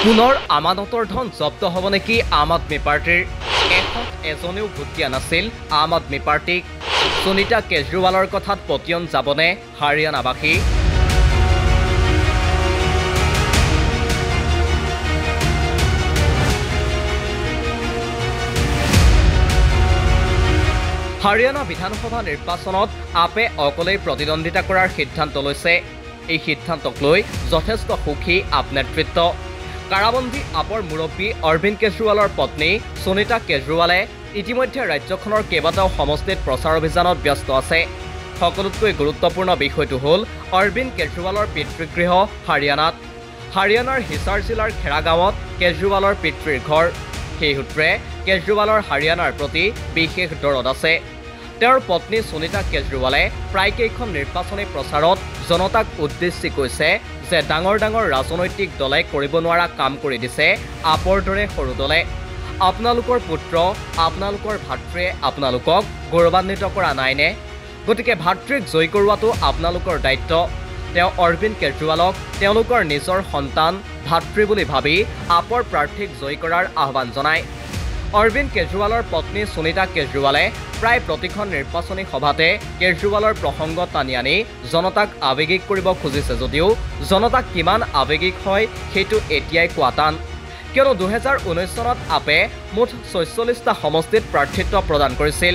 পুনৰ আমানতৰ ধন জব্দ হ'ব নেকি আম আদমি পাৰ্টিৰ এখত এজনেও ভোট দিয়া নাছিল আম আদমি পাৰ্টিক সুনীতা কেজৰিৱালৰ কথাত পতিয়ন যাবনে হাৰিয়ানাবাসী হাৰিয়ানা বিধানসভা নিৰ্বাচনত আপে অকলেই প্ৰতিদ্বন্দ্বিতা কৰাৰ সিদ্ধান্ত লৈছে এই সিদ্ধান্তক লৈ যথেষ্ট সুখী আপ নেতৃত্ব কাৰাবন্দী আপৰ মুৰব্বী অৰবিন্দ কেজৰিৱালৰ পত্নী সুনীতা কেজৰিৱালে ইতিমধ্যে ৰাজ্যখনৰ কেইবাটাও সমষ্টিত প্ৰচাৰ অভিযানত ব্যস্ত আছে সকলোতকৈ গুৰুত্বপূৰ্ণ বিষয়টো হ'ল অৰবিন্দ কেজৰিৱালৰ পিতৃগৃহ হাৰিয়ানাৰ হিছাৰ জিলাৰ খেৰা গাঁৱত কেজৰিৱালৰ পিতৃৰ ঘৰ সেই সূত্ৰে কেজৰিৱালৰ হাৰিয়ানাৰ প্ৰতি বিশেষ দৰদ আছে তেওঁৰ পত্নী সুনীতা কেজৰিৱালে প্ৰায়কেইখন নিৰ্বাচনী প্ৰচাৰত জনতাক উদ্দেশ্যি কৈছে যে ডাঙৰ ৰাজনৈতিক দলে কৰিব নোৱাৰা কাম কৰি দিছে আপৰ দৰে সৰু দলে আপোনালোকৰ পুত্ৰ আপোনালোকৰ ভাতৃয়ে আপোনালোকক গৌৰৱান্বিত কৰা নাইনে গতিকে ভাতৃক জয় কৰোৱাটো আপোনালোকৰ দায়িত্ব তেওঁ অৰবিন্দ কেজৰিৱালক তেওঁলোকৰ নিজৰ সন্তান ভাতৃ বুলি ভাবি আপৰ প্ৰাৰ্থীক জয় কৰাৰ আহ্বান জনায় অৰবিন্দ কেজৰিৱালৰ পত্নী সুনীতা কেজৰিৱালে প্ৰায় প্ৰতিখন নিৰ্বাচনী সভাতে কেজৰিৱালৰ প্ৰসংগ টানি আনি জনতাক আৱেগিক কৰিব খুজিছে যদিও জনতা কিমান আৱেগিক হয় সেইটো এতিয়াই কোৱা টান কিয়নো 2019 চনত আপে মুঠ 46টা সমষ্টিত প্ৰাৰ্থিত্ব প্ৰদান কৰিছিল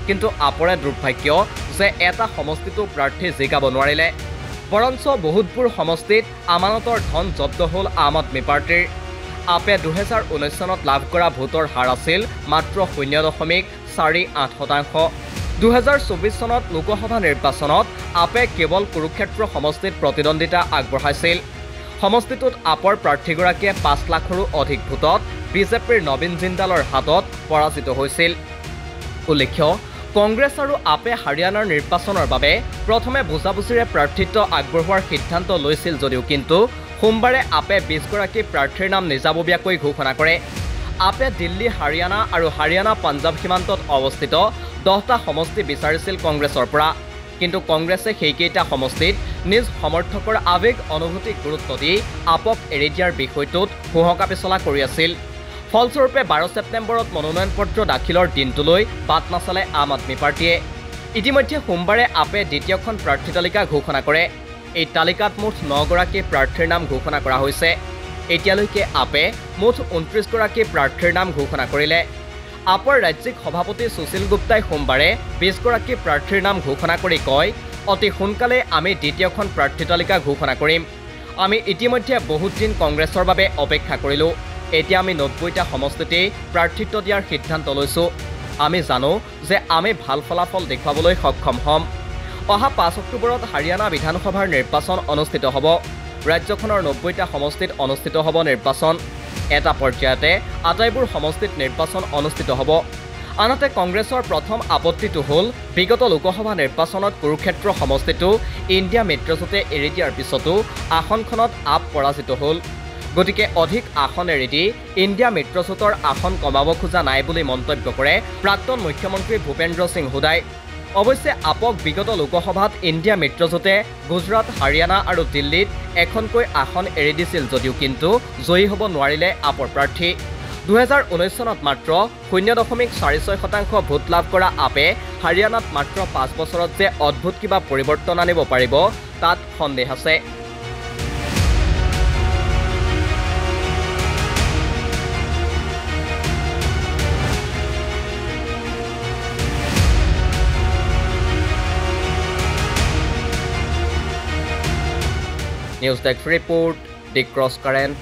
কিন্তু আপৰে দুৰ্ভাগ্য যে এটা সমষ্টিতো প্ৰাৰ্থী জিকাব নোৱাৰিলে বৰঞ্চ বহুতবোৰ সমষ্টিত আমানতৰ ধন জব্দ হ'ল আম আদমি পাৰ্টিৰ আপে 2019 চনত লাভ কৰা ভোটৰ হাৰ আছিল মাত্ৰ 0.48%। 2024 চনত লোকসভা নিৰ্বাচনত আপে কেৱল কুৰুক্ষেত্ৰ সমষ্টিত প্ৰতিদ্বন্দ্বিতা আগবঢ়াইছিল সমষ্টিটোত আপৰ প্ৰাৰ্থীগৰাকীয়ে 5 লাখৰো অধিক ভোটত বিজেপিৰ নবীন জিন্দালৰ হাতত পৰাজিত হৈছিল উল্লেখ্য কংগ্ৰেছ আৰু আপে হাৰিয়ানাৰ নিৰ্বাচনৰ বাবে প্ৰথমে বুজাবুজিৰে প্ৰাৰ্থিত্ব আগবঢ়োৱাৰ সিদ্ধান্ত লৈছিল যদিও কিন্তু সোমবাৰে আপে 20 গৰাকী প্ৰাৰ্থীৰ নাম নিজাববীয়াকৈ ঘোষণা কৰে আপে দিল্লী হাৰিয়ানা আৰু হাৰিয়ানা পাঞ্জাব সীমান্তত অৱস্থিত 10টা সমষ্টি বিচাৰিছিল কংগ্ৰেছৰ পৰা কিন্তু কংগ্ৰেছে সেইকেইটা সমষ্টিত নিজ সমৰ্থকৰ আৱেগ অনুভূতিক গুৰুত্ব দি আপক এৰি দিয়াৰ বিষয়টোত হুহকা পিছলা কৰি আছিল ফলস্বৰূপে 12 ছেপ্টেম্বৰত মনোনয়ন পত্ৰ দাখিলৰ দিনটোলৈ বাট নাচালে আম আদমি পাৰ্টিয়ে ইতিমধ্যে সোমবাৰে আপে দ্বিতীয়খন প্ৰাৰ্থী তালিকা ঘোষণা কৰে এই তালিকাত মুঠ 9 গৰাকী প্ৰাৰ্থীৰ নাম ঘোষণা কৰা হৈছে এতিয়ালৈকে আপে মুঠ 29 গৰাকী প্ৰাৰ্থীৰ নাম ঘোষণা কৰিলে আপৰ ৰাজ্যিক সভাপতি সুশীল গুপ্তাই সোমবাৰে 20 গৰাকী প্ৰাৰ্থীৰ নাম ঘোষণা কৰি কয় অতি সোনকালে আমি দ্বিতীয়খন প্ৰাৰ্থী তালিকা ঘোষণা কৰিম আমি ইতিমধ্যে বহুত দিন কংগ্ৰেছৰ বাবে অপেক্ষা কৰিলো এতিয়া আমি 90টা সমষ্টিতেই প্ৰাৰ্থিত্ব দিয়াৰ সিদ্ধান্ত লৈছো আমি জানো যে আমি ভাল ফলাফল দেখুৱাবলৈ সক্ষম হ'ম অহা 5 অক্টোবৰত হাৰিয়ানা বিধানসভাৰ নিৰ্বাচন অনুষ্ঠিত হ'ব ৰাজ্যখনৰ 90টা সমষ্টিত অনুষ্ঠিত হ'ব নিৰ্বাচন এটা পৰ্যায়তে আটাইবোৰ সমষ্টিত নিৰ্বাচন অনুষ্ঠিত হ'ব আনহাতে কংগ্ৰেছৰ প্ৰথম আপত্তিটো হ'ল বিগত লোকসভা নিৰ্বাচনত কুৰুক্ষেত্ৰ সমষ্টিটো ইণ্ডিয়া মিত্ৰজোঁটে এৰি দিয়াৰ পিছতো আসনখনত আপ পৰাজিত হ'ল গতিকে অধিক আসন এৰি দি ইণ্ডিয়া মিত্ৰজোঁটৰ আসন কমাব খোজা নাই বুলি মন্তব্য কৰে প্ৰাক্তন মুখ্যমন্ত্ৰী ভূপেন্দ্ৰ সিং হুদাই অৱশ্যে আপক বিগত লোকসভাত ইণ্ডিয়া মিত্ৰজোঁটে গুজৰাট হাৰিয়ানা আৰু দিল্লীত এখনকৈ আসন এৰি দিছিল যদিও কিন্তু জয়ী হ'ব নোৱাৰিলে আপৰ প্ৰাৰ্থী 2019 চনত মাত্ৰ 0.46% ভোট লাভ কৰা আপে হাৰিয়ানাত মাত্ৰ 5 বছৰত যে অদ্ভুত কিবা পৰিৱৰ্তন আনিব পাৰিব তাত সন্দেহ আছে News Desk Report, The Cross Current.